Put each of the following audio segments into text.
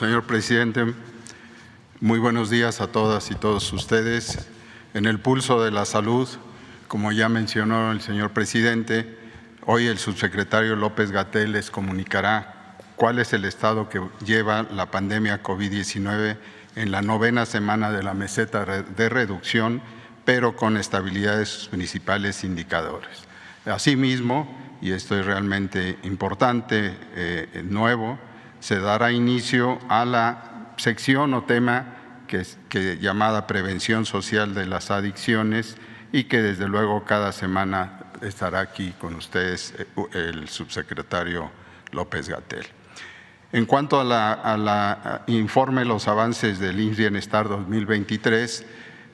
señor presidente. Muy buenos días a todas y todos ustedes. En el pulso de la salud, como ya mencionó el señor presidente, hoy el subsecretario López-Gatell les comunicará cuál es el estado que lleva la pandemia COVID-19 en la 9ª semana de la meseta de reducción, pero con estabilidad de sus principales indicadores. Asimismo, y esto es realmente importante, nuevo, se dará inicio a la sección o tema que llamada prevención social de las adicciones y que desde luego cada semana estará aquí con ustedes el subsecretario López-Gatell. En cuanto a la informe los avances del IMSS Bienestar 2023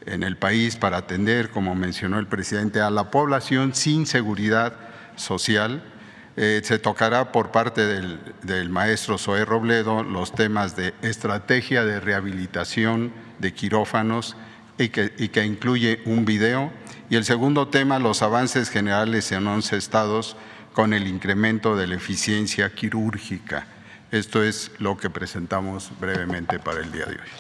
en el país para atender, como mencionó el presidente, a la población sin seguridad social, se tocará por parte del maestro Zoé Robledo los temas de estrategia de rehabilitación de quirófanos y que incluye un video. Y el segundo tema, los avances generales en 11 estados con el incremento de la eficiencia quirúrgica. Esto es lo que presentamos brevemente para el día de hoy.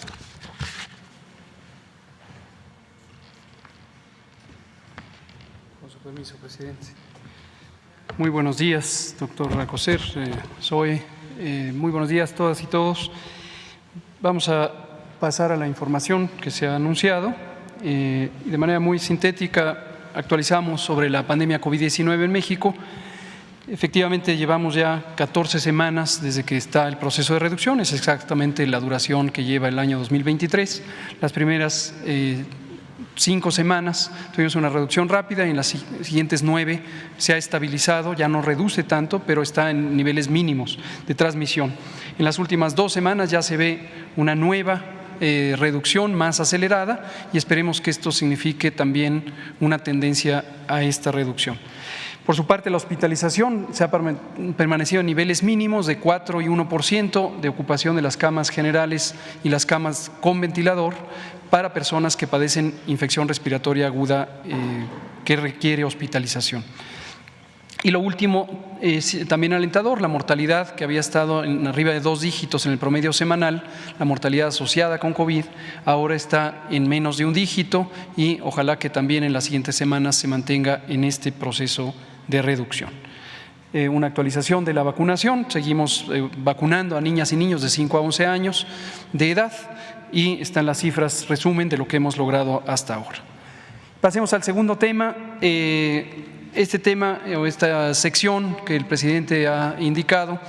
Con su permiso, presidente. Muy buenos días, doctor Alcocer, Zoe. Muy buenos días a todas y todos. Vamos a pasar a la información que se ha anunciado. Y de manera muy sintética actualizamos sobre la pandemia COVID-19 en México. Efectivamente, llevamos ya 14 semanas desde que está el proceso de reducción, es exactamente la duración que lleva el año 2023. Las primeras 5 semanas tuvimos una reducción rápida y en las siguientes 9 se ha estabilizado, ya no reduce tanto, pero está en niveles mínimos de transmisión. En las últimas 2 semanas ya se ve una nueva reducción más acelerada y esperemos que esto signifique también una tendencia a esta reducción. Por su parte, la hospitalización se ha permanecido en niveles mínimos de 4 y 1% de ocupación de las camas generales y las camas con ventilador para personas que padecen infección respiratoria aguda que requiere hospitalización. Y lo último, también alentador, la mortalidad que había estado en arriba de 2 dígitos en el promedio semanal, la mortalidad asociada con COVID, ahora está en menos de 1 dígito y ojalá que también en las siguientes semanas se mantenga en este proceso de reducción. Una actualización de la vacunación, seguimos vacunando a niñas y niños de 5 a 11 años de edad y están las cifras resumen de lo que hemos logrado hasta ahora. Pasemos al segundo tema. Este tema o esta sección que el presidente ha indicado,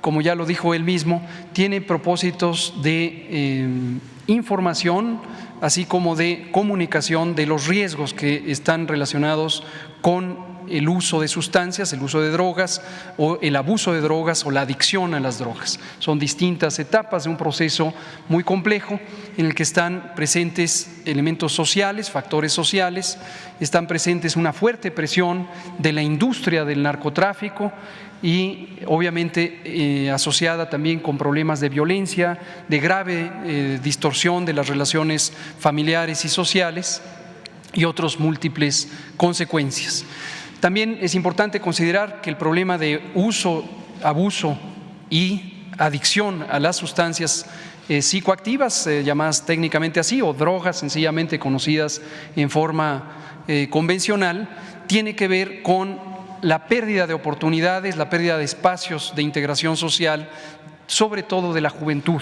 como ya lo dijo él mismo, tiene propósitos de información, así como de comunicación de los riesgos que están relacionados con el uso de sustancias, el uso de drogas o el abuso de drogas o la adicción a las drogas. Son distintas etapas de un proceso muy complejo en el que están presentes elementos sociales, factores sociales, están presentes una fuerte presión de la industria del narcotráfico y obviamente asociada también con problemas de violencia, de grave distorsión de las relaciones familiares y sociales y otras múltiples consecuencias. También es importante considerar que el problema de uso, abuso y adicción a las sustancias psicoactivas, llamadas técnicamente así, o drogas sencillamente conocidas en forma convencional, tiene que ver con la pérdida de oportunidades, la pérdida de espacios de integración social, sobre todo de la juventud,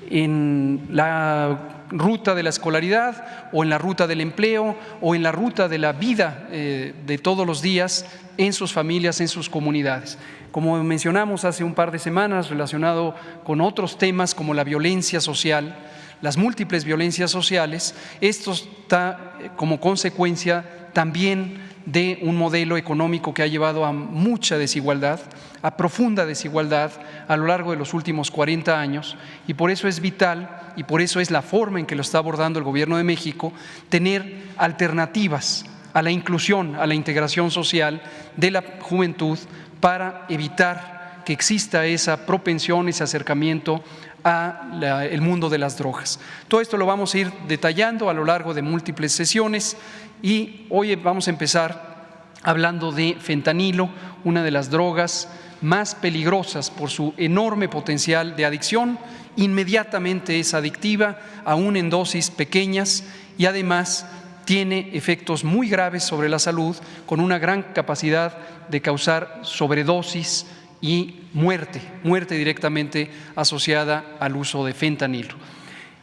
en la ruta de la escolaridad o en la ruta del empleo o en la ruta de la vida de todos los días en sus familias, en sus comunidades. Como mencionamos hace un par de semanas, relacionado con otros temas como la violencia social, las múltiples violencias sociales, esto está como consecuencia también de un modelo económico que ha llevado a mucha desigualdad, a profunda desigualdad a lo largo de los últimos 40 años y por eso es vital y por eso es la forma en que lo está abordando el Gobierno de México, tener alternativas a la inclusión, a la integración social de la juventud para evitar que exista esa propensión, ese acercamiento al mundo de las drogas. Todo esto lo vamos a ir detallando a lo largo de múltiples sesiones y hoy vamos a empezar hablando de fentanilo, una de las drogas más peligrosas por su enorme potencial de adicción inmediatamente es adictiva, aún en dosis pequeñas, y además tiene efectos muy graves sobre la salud, con una gran capacidad de causar sobredosis y muerte directamente asociada al uso de fentanilo.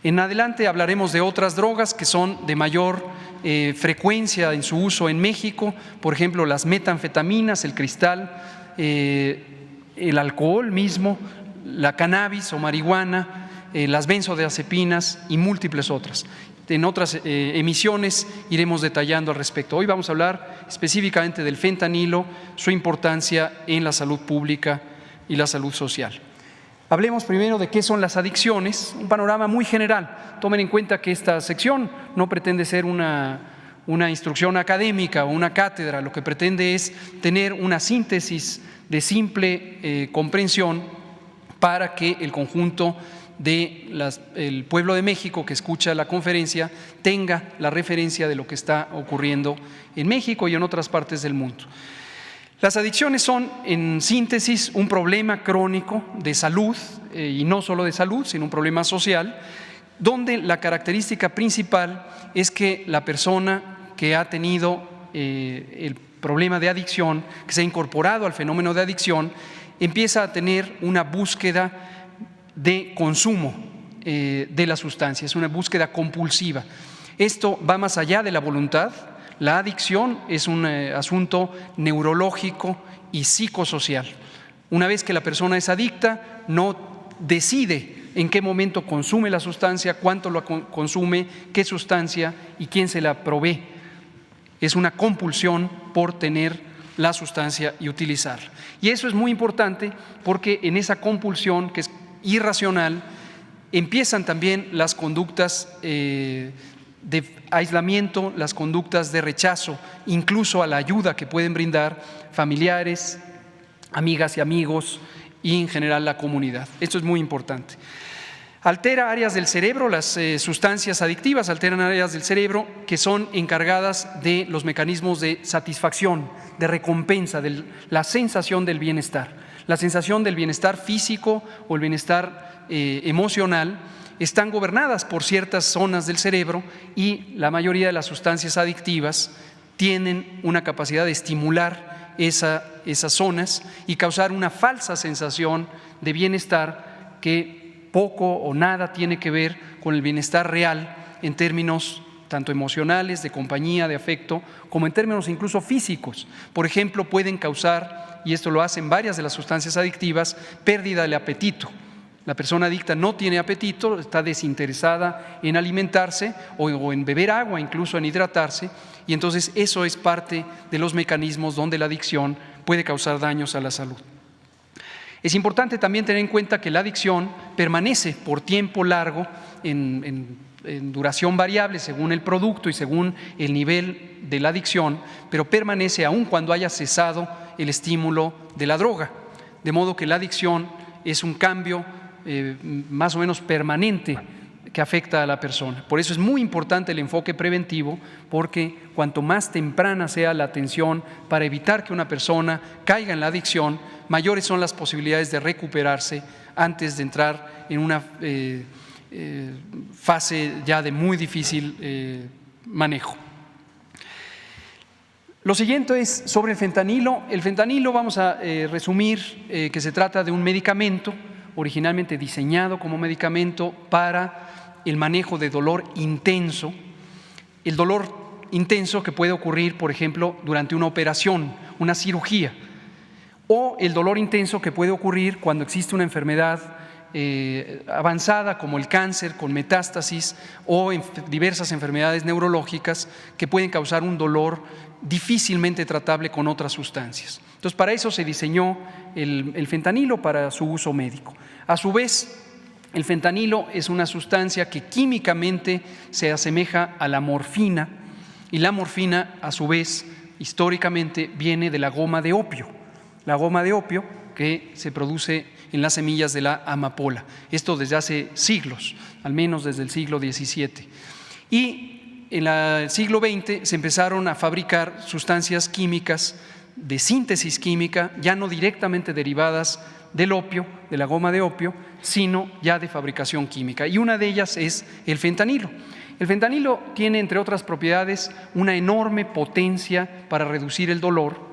En adelante hablaremos de otras drogas que son de mayor frecuencia en su uso en México, por ejemplo, las metanfetaminas, el cristal, el alcohol mismo, la cannabis o marihuana, las benzodiazepinas y múltiples otras. En otras emisiones iremos detallando al respecto. Hoy vamos a hablar específicamente del fentanilo, su importancia en la salud pública y la salud social. Hablemos primero de qué son las adicciones, un panorama muy general. Tomen en cuenta que esta sección no pretende ser una instrucción académica o una cátedra, lo que pretende es tener una síntesis de simple comprensión para que el conjunto del pueblo de México que escucha la conferencia tenga la referencia de lo que está ocurriendo en México y en otras partes del mundo. Las adicciones son, en síntesis, un problema crónico de salud, y no solo de salud, sino un problema social, donde la característica principal es que la persona que ha tenido el problema de adicción, que se ha incorporado al fenómeno de adicción, empieza a tener una búsqueda de consumo de la sustancia, es una búsqueda compulsiva. Esto va más allá de la voluntad. La adicción es un asunto neurológico y psicosocial. Una vez que la persona es adicta, no decide en qué momento consume la sustancia, cuánto lo consume, qué sustancia y quién se la provee. Es una compulsión por tener la sustancia y utilizarla. Y eso es muy importante porque en esa compulsión, que es irracional, empiezan también las conductas de aislamiento, las conductas de rechazo, incluso a la ayuda que pueden brindar familiares, amigas y amigos y en general la comunidad. Esto es muy importante. Altera áreas del cerebro, las sustancias adictivas alteran áreas del cerebro que son encargadas de los mecanismos de satisfacción, de recompensa, de la sensación del bienestar. La sensación del bienestar físico o el bienestar emocional están gobernadas por ciertas zonas del cerebro y la mayoría de las sustancias adictivas tienen una capacidad de estimular esas zonas y causar una falsa sensación de bienestar que poco o nada tiene que ver con el bienestar real en términos tanto emocionales, de compañía, de afecto, como en términos incluso físicos. Por ejemplo, pueden causar, y esto lo hacen varias de las sustancias adictivas, pérdida del apetito. La persona adicta no tiene apetito, está desinteresada en alimentarse o en beber agua, incluso en hidratarse, y entonces eso es parte de los mecanismos donde la adicción puede causar daños a la salud. Es importante también tener en cuenta que la adicción permanece por tiempo largo en duración variable según el producto y según el nivel de la adicción, pero permanece aun cuando haya cesado el estímulo de la droga. De modo que la adicción es un cambio más o menos permanente que afecta a la persona. Por eso es muy importante el enfoque preventivo, porque cuanto más temprana sea la atención para evitar que una persona caiga en la adicción, mayores son las posibilidades de recuperarse antes de entrar en una fase ya de muy difícil manejo. Lo siguiente es sobre el fentanilo. El fentanilo, vamos a resumir que se trata de un medicamento originalmente diseñado como medicamento para el manejo de dolor intenso. El dolor intenso que puede ocurrir, por ejemplo, durante una operación, una cirugía, o el dolor intenso que puede ocurrir cuando existe una enfermedad avanzada como el cáncer con metástasis o diversas enfermedades neurológicas que pueden causar un dolor difícilmente tratable con otras sustancias. Entonces, para eso se diseñó el fentanilo, para su uso médico. A su vez, el fentanilo es una sustancia que químicamente se asemeja a la morfina, y la morfina, a su vez, históricamente viene de la goma de opio. La goma de opio que se produce en las semillas de la amapola. Esto desde hace siglos, al menos desde el siglo XVII. Y en el siglo XX se empezaron a fabricar sustancias químicas de síntesis química, ya no directamente derivadas del opio, de la goma de opio, sino ya de fabricación química. Y una de ellas es el fentanilo. El fentanilo tiene, entre otras propiedades, una enorme potencia para reducir el dolor.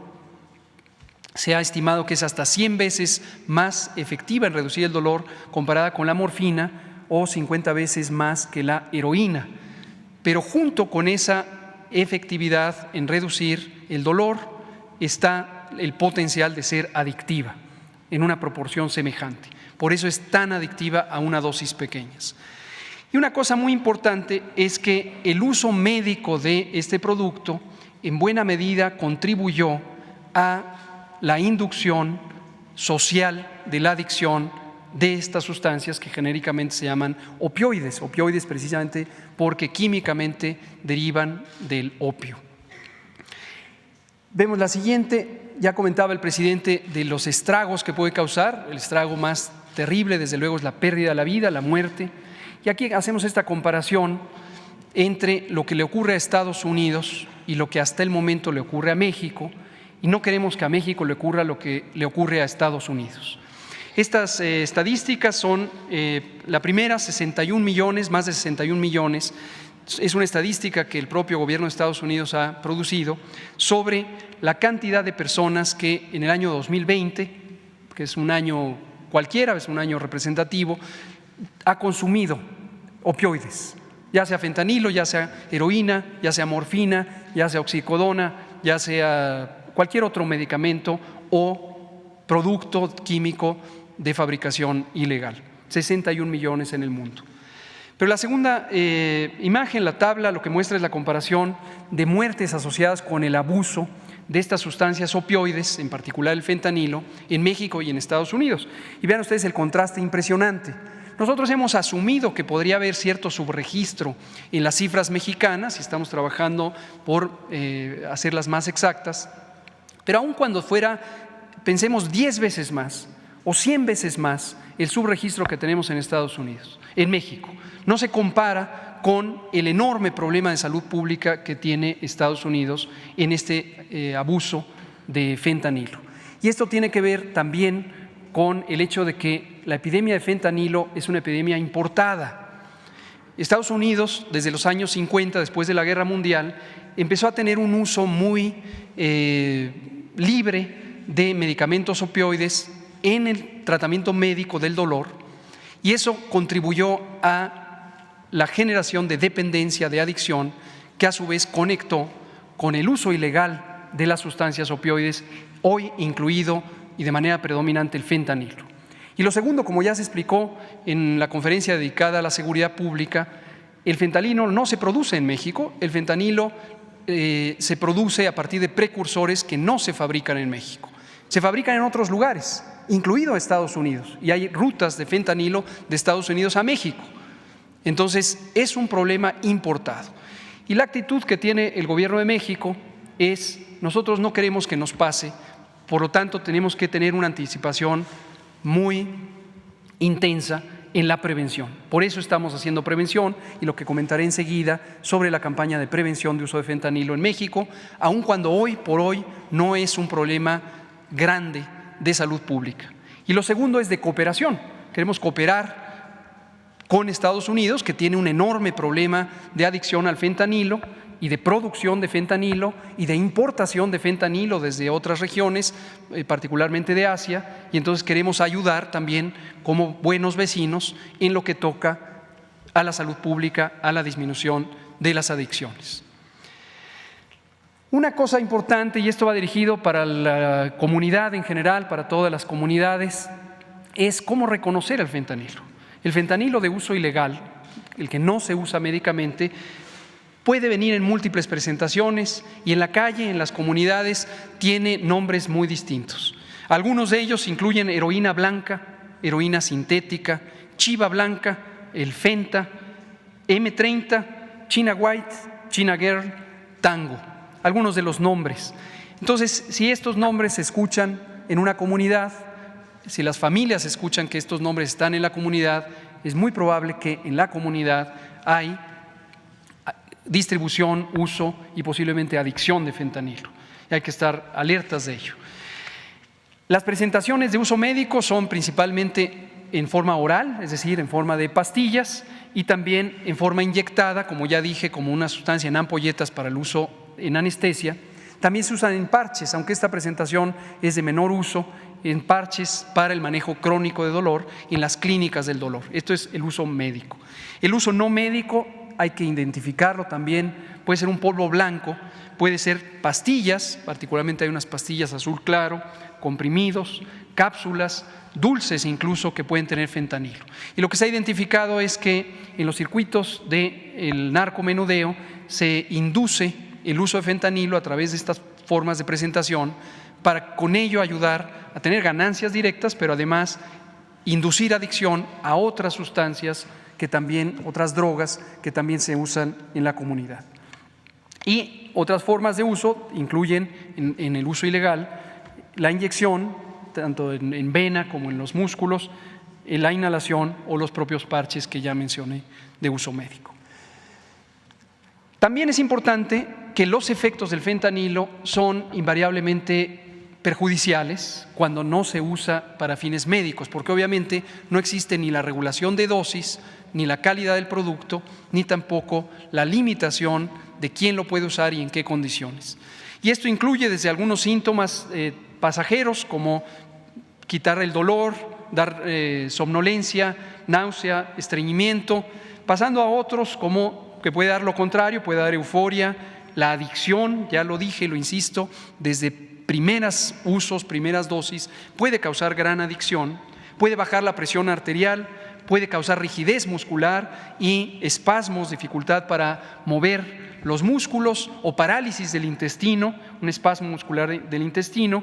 Se ha estimado que es hasta 100 veces más efectiva en reducir el dolor comparada con la morfina o 50 veces más que la heroína. Pero junto con esa efectividad en reducir el dolor está el potencial de ser adictiva en una proporción semejante. Por eso es tan adictiva a una dosis pequeñas. Y una cosa muy importante es que el uso médico de este producto en buena medida contribuyó a la inducción social de la adicción de estas sustancias que genéricamente se llaman opioides. Opioides precisamente porque químicamente derivan del opio. Vemos la siguiente. Ya comentaba el presidente de los estragos que puede causar. El estrago más terrible, desde luego, es la pérdida de la vida, la muerte. Y aquí hacemos esta comparación entre lo que le ocurre a Estados Unidos y lo que hasta el momento le ocurre a México. Y no queremos que a México le ocurra lo que le ocurre a Estados Unidos. Estas estadísticas son, la primera, 61 millones, más de 61 millones. Es una estadística que el propio gobierno de Estados Unidos ha producido sobre la cantidad de personas que en el año 2020, que es un año cualquiera, es un año representativo, ha consumido opioides, ya sea fentanilo, ya sea heroína, ya sea morfina, ya sea oxicodona, ya sea cualquier otro medicamento o producto químico de fabricación ilegal. 61 millones en el mundo. Pero la segunda imagen, la tabla, lo que muestra es la comparación de muertes asociadas con el abuso de estas sustancias opioides, en particular el fentanilo, en México y en Estados Unidos. Y vean ustedes el contraste impresionante. Nosotros hemos asumido que podría haber cierto subregistro en las cifras mexicanas y estamos trabajando por hacerlas más exactas, pero aun cuando fuera, pensemos 10 veces más o 100 veces más el subregistro que tenemos en Estados Unidos, en México. No se compara con el enorme problema de salud pública que tiene Estados Unidos en este abuso de fentanilo. Y esto tiene que ver también con el hecho de que la epidemia de fentanilo es una epidemia importada. Estados Unidos, desde los años 50, después de la Guerra Mundial, empezó a tener un uso muy libre de medicamentos opioides en el tratamiento médico del dolor, y eso contribuyó a la generación de dependencia, de adicción, que a su vez conectó con el uso ilegal de las sustancias opioides, hoy incluido y de manera predominante el fentanilo. Y lo segundo, como ya se explicó en la conferencia dedicada a la seguridad pública, el fentanilo no se produce en México, el fentanilo se produce a partir de precursores que no se fabrican en México, se fabrican en otros lugares, incluido Estados Unidos, y hay rutas de fentanilo de Estados Unidos a México. Entonces, es un problema importado. Y la actitud que tiene el gobierno de México es: nosotros no queremos que nos pase, por lo tanto, tenemos que tener una anticipación muy intensa en la prevención. Por eso estamos haciendo prevención y lo que comentaré enseguida sobre la campaña de prevención de uso de fentanilo en México, aun cuando hoy por hoy no es un problema grande de salud pública. Y lo segundo es de cooperación. Queremos cooperar con Estados Unidos, que tiene un enorme problema de adicción al fentanilo y de producción de fentanilo y de importación de fentanilo desde otras regiones, particularmente de Asia, y entonces queremos ayudar también como buenos vecinos en lo que toca a la salud pública, a la disminución de las adicciones. Una cosa importante, y esto va dirigido para la comunidad en general, para todas las comunidades, es cómo reconocer el fentanilo. El fentanilo de uso ilegal, el que no se usa médicamente, puede venir en múltiples presentaciones y en la calle, en las comunidades, tiene nombres muy distintos. Algunos de ellos incluyen heroína blanca, heroína sintética, chiva blanca, el fenta, M30, China White, China Girl, Tango, algunos de los nombres. Entonces, si estos nombres se escuchan en una comunidad, si las familias escuchan que estos nombres están en la comunidad, es muy probable que en la comunidad hay distribución, uso y posiblemente adicción de fentanilo. Y hay que estar alertas de ello. Las presentaciones de uso médico son principalmente en forma oral, es decir, en forma de pastillas, y también en forma inyectada, como ya dije, como una sustancia en ampolletas para el uso en anestesia. También se usan en parches, aunque esta presentación es de menor uso, en parches para el manejo crónico de dolor en las clínicas del dolor. Esto es el uso médico. El uso no médico hay que identificarlo también, puede ser un polvo blanco, puede ser pastillas, particularmente hay unas pastillas azul claro, comprimidos, cápsulas, dulces incluso que pueden tener fentanilo. Y lo que se ha identificado es que en los circuitos del narcomenudeo se induce el uso de fentanilo a través de estas formas de presentación para con ello ayudar a tener ganancias directas, pero además inducir adicción a otras sustancias que también, otras drogas que también se usan en la comunidad. Y otras formas de uso incluyen en el uso ilegal la inyección, tanto en vena como en los músculos, la inhalación o los propios parches que ya mencioné de uso médico. También es importante que los efectos del fentanilo son invariablemente perjudiciales cuando no se usa para fines médicos, porque obviamente no existe ni la regulación de dosis, ni la calidad del producto, ni tampoco la limitación de quién lo puede usar y en qué condiciones. Y esto incluye desde algunos síntomas pasajeros como quitar el dolor, dar somnolencia, náusea, estreñimiento, pasando a otros como que puede dar lo contrario, puede dar euforia, la adicción, ya lo dije, lo insisto, desde primeros usos, primeras dosis, puede causar gran adicción, puede bajar la presión arterial, puede causar rigidez muscular y espasmos, dificultad para mover los músculos o parálisis del intestino, un espasmo muscular del intestino,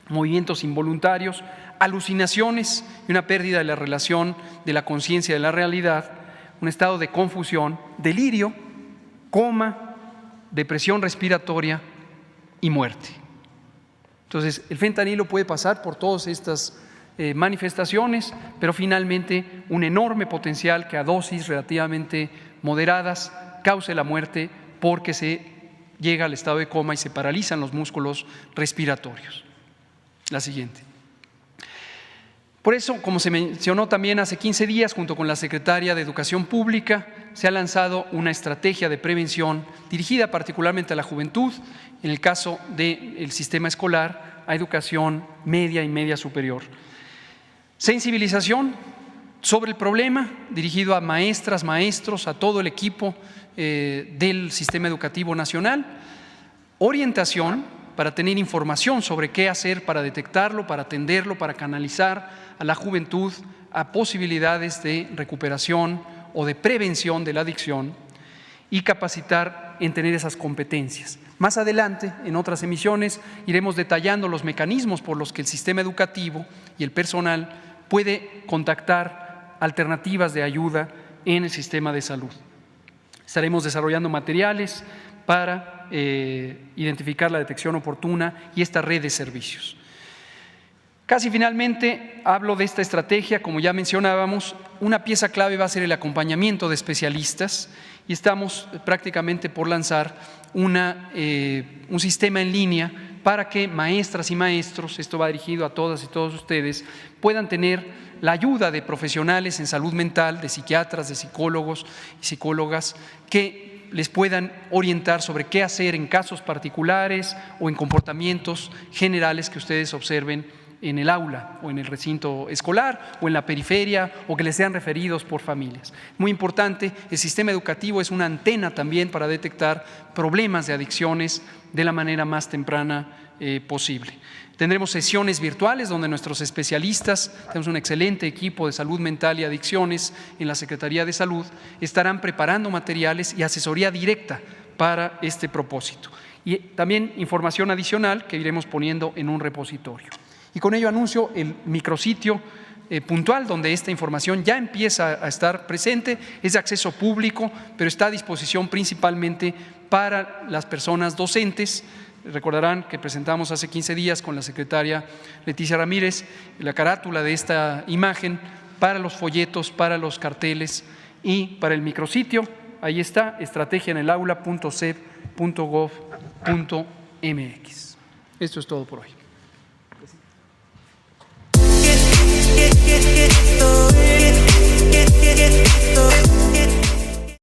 movimientos involuntarios, alucinaciones y una pérdida de la relación de la conciencia de la realidad, un estado de confusión, delirio, coma, depresión respiratoria y muerte. Entonces, el fentanilo puede pasar por todas estas manifestaciones, pero finalmente un enorme potencial que a dosis relativamente moderadas cause la muerte porque se llega al estado de coma y se paralizan los músculos respiratorios. La siguiente. Por eso, como se mencionó también hace 15 días, junto con la Secretaria de Educación Pública, se ha lanzado una estrategia de prevención dirigida particularmente a la juventud, en el caso del sistema escolar, a educación media y media superior. Sensibilización sobre el problema, dirigido a maestras, maestros, a todo el equipo del sistema educativo nacional. Orientación para tener información sobre qué hacer para detectarlo, para atenderlo, para canalizar a la juventud a posibilidades de recuperación o de prevención de la adicción y capacitar en tener esas competencias. Más adelante, en otras emisiones, iremos detallando los mecanismos por los que el sistema educativo y el personal puede contactar alternativas de ayuda en el sistema de salud. Estaremos desarrollando materiales para identificar la detección oportuna y esta red de servicios. Casi finalmente hablo de esta estrategia, como ya mencionábamos, una pieza clave va a ser el acompañamiento de especialistas y estamos prácticamente por lanzar un sistema en línea para que maestras y maestros, esto va dirigido a todas y todos ustedes, puedan tener la ayuda de profesionales en salud mental, de psiquiatras, de psicólogos y psicólogas que les puedan orientar sobre qué hacer en casos particulares o en comportamientos generales que ustedes observen en el aula o en el recinto escolar o en la periferia o que les sean referidos por familias. Muy importante, el sistema educativo es una antena también para detectar problemas de adicciones de la manera más temprana posible. Tendremos sesiones virtuales donde nuestros especialistas, tenemos un excelente equipo de salud mental y adicciones en la Secretaría de Salud, estarán preparando materiales y asesoría directa para este propósito. Y también información adicional que iremos poniendo en un repositorio. Y con ello anuncio el micrositio puntual donde esta información ya empieza a estar presente, es de acceso público, pero está a disposición principalmente para las personas docentes. Recordarán que presentamos hace 15 días con la secretaria Leticia Ramírez la carátula de esta imagen para los folletos, para los carteles y para el micrositio. Ahí está, estrategiaenelaula.sep.gov.mx. Esto es todo por hoy.